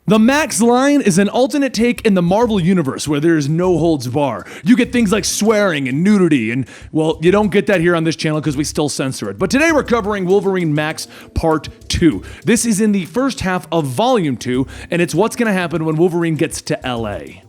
The Max line is an alternate take in the Marvel Universe where there is no holds bar. You get things like swearing and nudity, and, well, you don't get that here on this channel because we still censor it. But today we're covering Wolverine Max Part 2. This is in the first half of Volume 2, and it's what's going to happen when Wolverine gets to LA.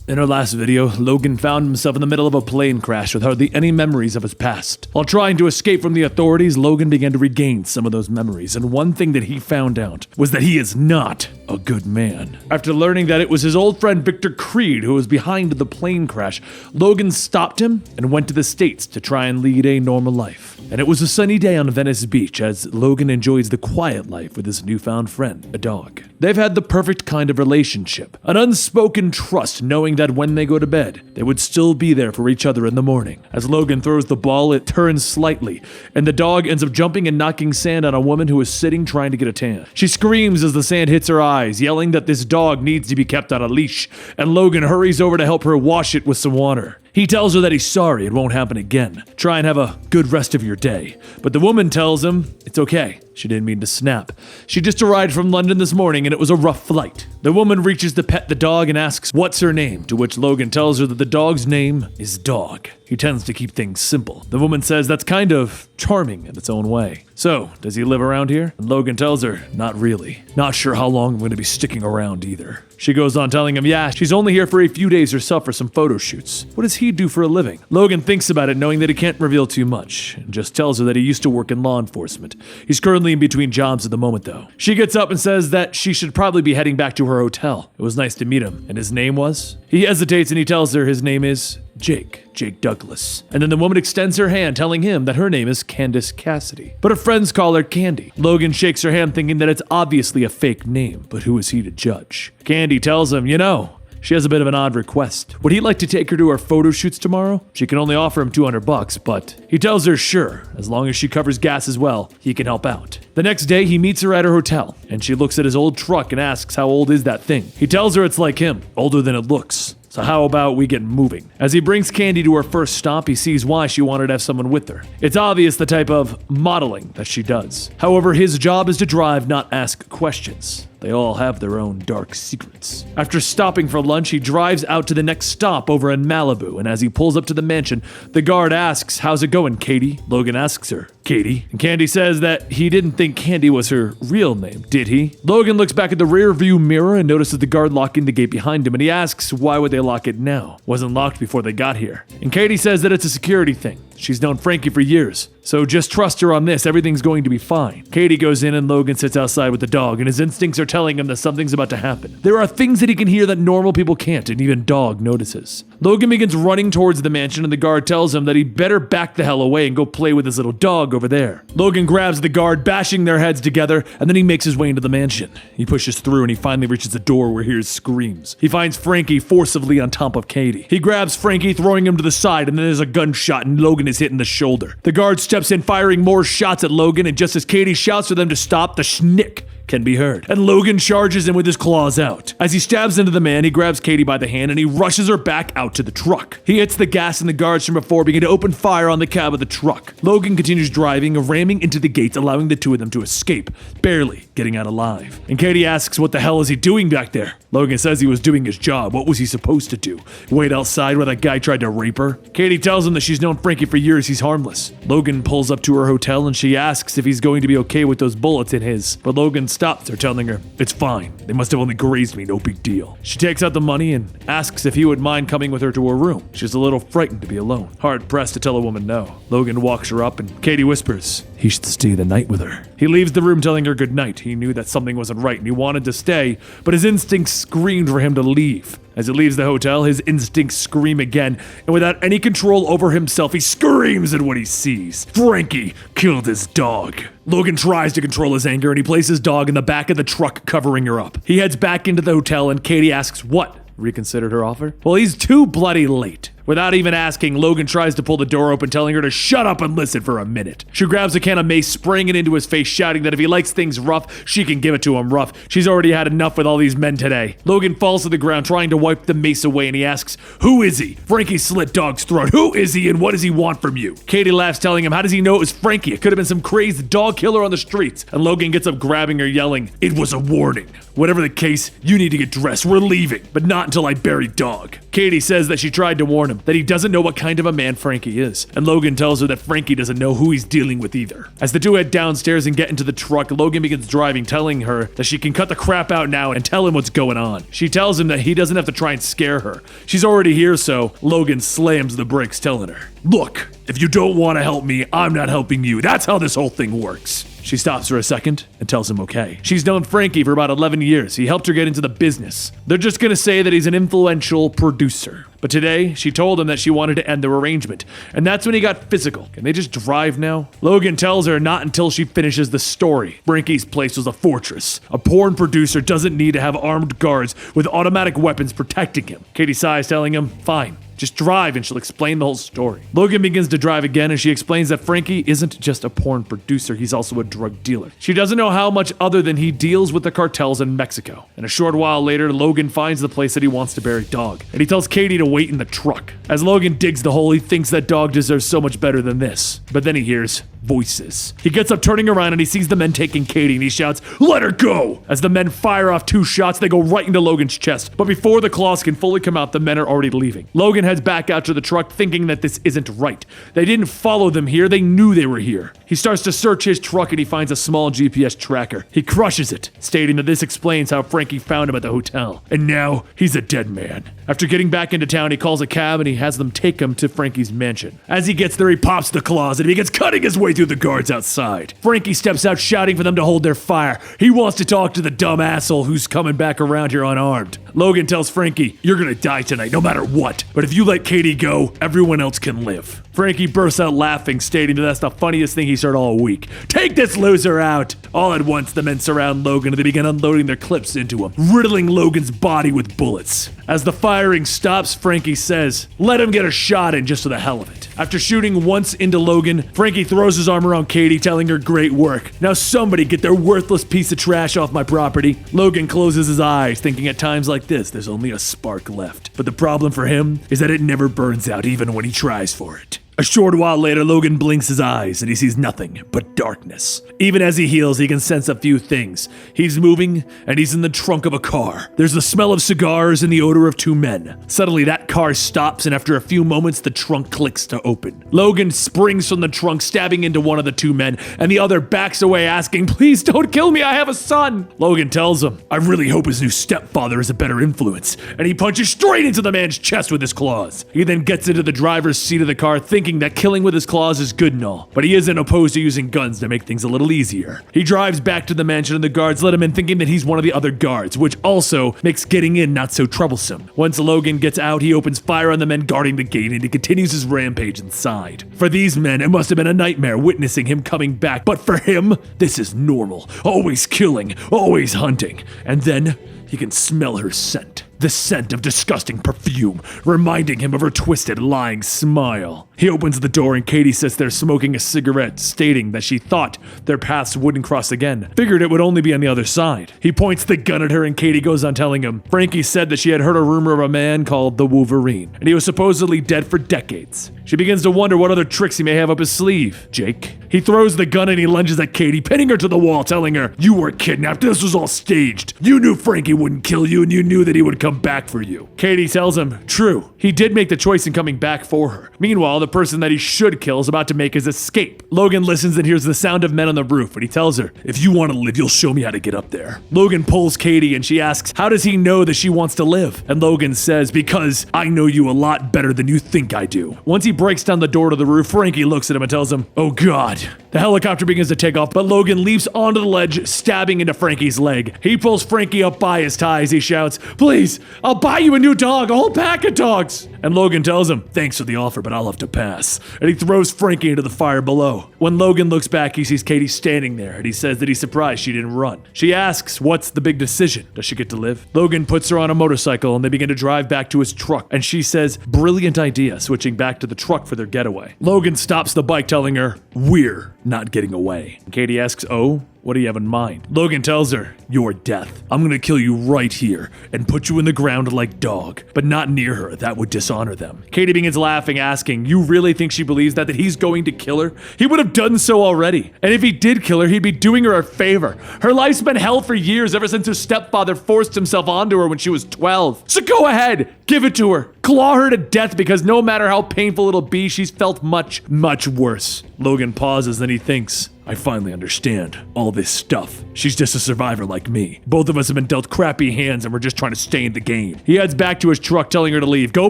In our last video, Logan found himself in the middle of a plane crash with hardly any memories of his past. While trying to escape from the authorities, Logan began to regain some of those memories, and one thing that he found out was that he is not a good man. After learning that it was his old friend Victor Creed who was behind the plane crash, Logan stopped him and went to the States to try and lead a normal life. And it was a sunny day on Venice Beach as Logan enjoys the quiet life with his newfound friend, a dog. They've had the perfect kind of relationship, an unspoken trust knowing that when they go to bed, they would still be there for each other in the morning. As Logan throws the ball, it turns slightly, and the dog ends up jumping and knocking sand on a woman who is sitting trying to get a tan. She screams as the sand hits her eyes, yelling that this dog needs to be kept on a leash, and Logan hurries over to help her wash it with some water. He tells her that he's sorry it won't happen again. Try and have a good rest of your day. But the woman tells him it's okay. She didn't mean to snap. She just arrived from London this morning and it was a rough flight. The woman reaches to pet the dog and asks what's her name, to which Logan tells her that the dog's name is Dog. He tends to keep things simple. The woman says that's kind of charming in its own way. So, does he live around here? And Logan tells her, not really. Not sure how long I'm going to be sticking around either. She goes on telling him, yeah, she's only here for a few days herself for some photo shoots. What does he do for a living? Logan thinks about it, knowing that he can't reveal too much, and just tells her that he used to work in law enforcement. He's currently in between jobs at the moment, though. She gets up and says that she should probably be heading back to her hotel. It was nice to meet him, and his name was? He hesitates and he tells her his name is Jake Douglas. And then the woman extends her hand, telling him that her name is Candace Cassidy. But her friends call her Candy. Logan shakes her hand, thinking that it's obviously a fake name, but who is he to judge? Candy tells him, you know, she has a bit of an odd request. Would he like to take her to her photo shoots tomorrow? She can only offer him $200, but he tells her sure, as long as she covers gas as well, he can help out. The next day, he meets her at her hotel, and she looks at his old truck and asks how old is that thing. He tells her it's like him, older than it looks. So how about we get moving? As he brings Candy to her first stop, he sees why she wanted to have someone with her. It's obvious the type of modeling that she does. However, his job is to drive, not ask questions. They all have their own dark secrets. After stopping for lunch, he drives out to the next stop over in Malibu, and as he pulls up to the mansion, the guard asks, how's it going, Katie? Logan asks her, Katie? And Candy says that he didn't think Candy was her real name, did he? Logan looks back at the rear view mirror and notices the guard locking the gate behind him, and he asks why would they lock it now? Wasn't locked before they got here. And Katie says that it's a security thing. She's known Frankie for years, so just trust her on this, everything's going to be fine. Katie goes in and Logan sits outside with the dog, and his instincts are telling him that something's about to happen. There are things that he can hear that normal people can't, and even Dog notices. Logan begins running towards the mansion, and the guard tells him that he better back the hell away and go play with his little dog over there. Logan grabs the guard, bashing their heads together, and then he makes his way into the mansion. He pushes through and he finally reaches the door where he hears screams. He finds Frankie forcibly on top of Katie. He grabs Frankie, throwing him to the side, and then there's a gunshot, and Logan is hit in the shoulder. The guard steps in, firing more shots at Logan, and just as Katie shouts for them to stop, the schnick can be heard. And Logan charges him with his claws out. As he stabs into the man, he grabs Katie by the hand and he rushes her back out to the truck. He hits the gas and the guards from before begin to open fire on the cab of the truck. Logan continues driving, ramming into the gates, allowing the two of them to escape, barely getting out alive. And Katie asks what the hell is he doing back there? Logan says he was doing his job. What was he supposed to do? Wait outside where that guy tried to rape her? Katie tells him that she's known Frankie for years, he's harmless. Logan pulls up to her hotel and she asks if he's going to be okay with those bullets in his, but Logan stops her, telling her, it's fine. They must have only grazed me, no big deal. She takes out the money and asks if he would mind coming with her to her room. She's a little frightened to be alone, hard pressed to tell a woman no. Logan walks her up and Katie whispers, he should stay the night with her. He leaves the room telling her goodnight. He knew that something wasn't right and he wanted to stay, but his instincts screamed for him to leave. As he leaves the hotel, his instincts scream again, and without any control over himself, he screams at what he sees. Frankie killed his dog. Logan tries to control his anger, and he places his dog in the back of the truck, covering her up. He heads back into the hotel, and Katie asks what? Reconsidered her offer? Well, he's too bloody late. Without even asking, Logan tries to pull the door open, telling her to shut up and listen for a minute. She grabs a can of mace, spraying it into his face, shouting that if he likes things rough, she can give it to him rough. She's already had enough with all these men today. Logan falls to the ground, trying to wipe the mace away, and he asks, "Who is he?" Frankie slit Dog's throat. "Who is he and what does he want from you?" Katie laughs, telling him, "How does he know it was Frankie? It could have been some crazed dog killer on the streets." And Logan gets up, grabbing her, yelling, "It was a warning. Whatever the case, you need to get dressed. We're leaving, but not until I bury Dog." Katie says that she tried to warn him, that he doesn't know what kind of a man Frankie is. And Logan tells her that Frankie doesn't know who he's dealing with either. As the two head downstairs and get into the truck, Logan begins driving, telling her that she can cut the crap out now and tell him what's going on. She tells him that he doesn't have to try and scare her. She's already here, so Logan slams the brakes, telling her, "Look, if you don't want to help me, I'm not helping you. That's how this whole thing works." She stops for a second and tells him okay. She's known Frankie for about 11 years. He helped her get into the business. They're just gonna say that he's an influential producer. But today, she told him that she wanted to end their arrangement. And that's when he got physical. Can they just drive now? Logan tells her not until she finishes the story. Frankie's place was a fortress. A porn producer doesn't need to have armed guards with automatic weapons protecting him. Katie sighs, telling him, "Fine. Just drive and she'll explain the whole story." Logan begins to drive again and she explains that Frankie isn't just a porn producer, he's also a drug dealer. She doesn't know how much other than he deals with the cartels in Mexico. And a short while later, Logan finds the place that he wants to bury Dog. And he tells Katie to wait in the truck. As Logan digs the hole, he thinks that Dog deserves so much better than this. But then he hears voices. He gets up, turning around, and he sees the men taking Katie, and he shouts, "Let her go!" As the men fire off 2 shots, they go right into Logan's chest. But before the claws can fully come out, the men are already leaving. Logan heads back out to the truck, thinking that this isn't right. They didn't follow them here, they knew they were here. He starts to search his truck, and he finds a small GPS tracker. He crushes it, stating that this explains how Frankie found him at the hotel. And now, he's a dead man. After getting back into town, he calls a cab, and he has them take him to Frankie's mansion. As he gets there, he pops the claws, and he begins cutting his way through the guards outside. Frankie steps out, shouting for them to hold their fire. He wants to talk to the dumb asshole who's coming back around here unarmed. Logan tells Frankie, "You're gonna die tonight, no matter what. But if you let Katie go, everyone else can live." Frankie bursts out laughing, stating that that's the funniest thing he's heard all week. "Take this loser out!" All at once, the men surround Logan and they begin unloading their clips into him, riddling Logan's body with bullets. As the firing stops, Frankie says, "Let him get a shot in just for the hell of it." After shooting once into Logan, Frankie throws his arm around Katie, telling her, "Great work. Now somebody get their worthless piece of trash off my property." Logan closes his eyes, thinking at times like this, there's only a spark left. But the problem for him is that it never burns out, even when he tries for it. A short while later, Logan blinks his eyes and he sees nothing but darkness. Even as he heals, he can sense a few things. He's moving and he's in the trunk of a car. There's the smell of cigars and the odor of 2 men. Suddenly, that car stops and after a few moments, the trunk clicks to open. Logan springs from the trunk, stabbing into one of the 2 men, and the other backs away, asking, "Please don't kill me, I have a son." Logan tells him, "I really hope his new stepfather is a better influence," and he punches straight into the man's chest with his claws. He then gets into the driver's seat of the car, thinking that killing with his claws is good and all, but he isn't opposed to using guns to make things a little easier. He drives back to the mansion and the guards let him in, thinking that he's one of the other guards, which also makes getting in not so troublesome. Once Logan gets out, he opens fire on the men guarding the gate and he continues his rampage inside. For these men, it must have been a nightmare witnessing him coming back, but for him, this is normal. Always killing, always hunting, and then he can smell her scent. The scent of disgusting perfume, reminding him of her twisted, lying smile. He opens the door and Katie sits there smoking a cigarette, stating that she thought their paths wouldn't cross again. Figured it would only be on the other side. He points the gun at her and Katie goes on telling him, Frankie said that she had heard a rumor of a man called the Wolverine, and he was supposedly dead for decades. She begins to wonder what other tricks he may have up his sleeve. Jake? He throws the gun and he lunges at Katie, pinning her to the wall, telling her, "You were kidnapped, this was all staged. You knew Frankie wouldn't kill you and you knew that he would come back for you." Katie tells him, "True, he did make the choice in coming back for her." Meanwhile, the person that he should kill is about to make his escape. Logan listens and hears the sound of men on the roof, and he tells her, "If you want to live, you'll show me how to get up there." Logan pulls Katie and she asks, how does he know that she wants to live? And Logan says, "Because I know you a lot better than you think I do." Once he breaks down the door to the roof, Frankie looks at him and tells him, "Oh God." The helicopter begins to take off, but Logan leaps onto the ledge, stabbing into Frankie's leg. He pulls Frankie up by his ties. He shouts, "Please, please, I'll buy you a new dog, a whole pack of dogs. And Logan tells him, thanks for the offer, but I'll have to pass. And he throws Frankie into the fire below. When Logan looks back, he sees Katie standing there, and he says that he's surprised she didn't run. She asks, what's the big decision? Does she get to live? Logan puts her on a motorcycle, and they begin to drive back to his truck. And she says, brilliant idea, switching back to the truck for their getaway. Logan stops the bike, telling her, we're not getting away. And Katie asks, oh? What do you have in mind? Logan tells her, your death. I'm gonna kill you right here and put you in the ground like dog, but not near her. That would dishonor them. Katie begins laughing, asking, you really think she believes that he's going to kill her? He would have done so already. And if he did kill her, he'd be doing her a favor. Her life's been hell for years, ever since her stepfather forced himself onto her when she was 12. So go ahead, give it to her. Claw her to death, because no matter how painful it'll be, she's felt much, much worse. Logan pauses, then he thinks, I finally understand all this stuff. She's just a survivor like me. Both of us have been dealt crappy hands and we're just trying to stay in the game. He heads back to his truck, telling her to leave. Go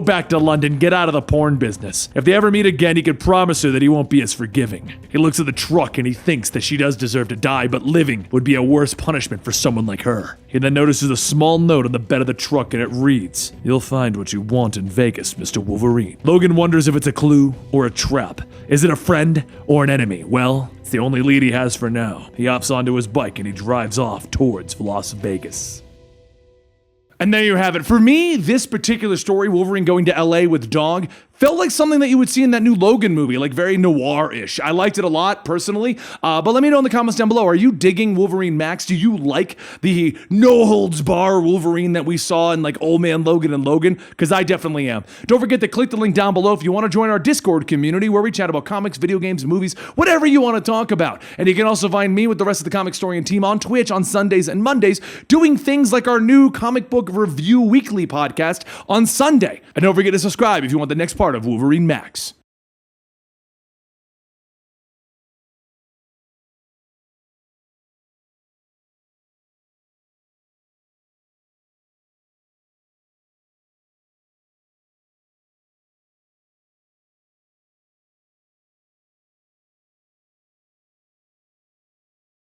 back to London, get out of the porn business. If they ever meet again, he could promise her that he won't be as forgiving. He looks at the truck and he thinks that she does deserve to die, but living would be a worse punishment for someone like her. He then notices a small note on the bed of the truck and it reads, you'll find what you want in Vegas, Mr. Wolverine. Logan wonders if it's a clue or a trap. Is it a friend or an enemy? Well, it's the only lead he has for now. He hops onto his bike and he drives off towards Las Vegas. And there you have it. For me, this particular story, Wolverine going to LA with dog, felt like something that you would see in that new Logan movie, like very noir-ish. I liked it a lot, personally, but let me know in the comments down below, are you digging Wolverine Max? Do you like the no-holds-bar Wolverine that we saw in like Old Man Logan and Logan? Because I definitely am. Don't forget to click the link down below if you want to join our Discord community where we chat about comics, video games, movies, whatever you want to talk about. And you can also find me with the rest of the Comicstorian team on Twitch on Sundays and Mondays, doing things like our new comic book review weekly podcast on Sunday. And don't forget to subscribe if you want the next part of Wolverine Max.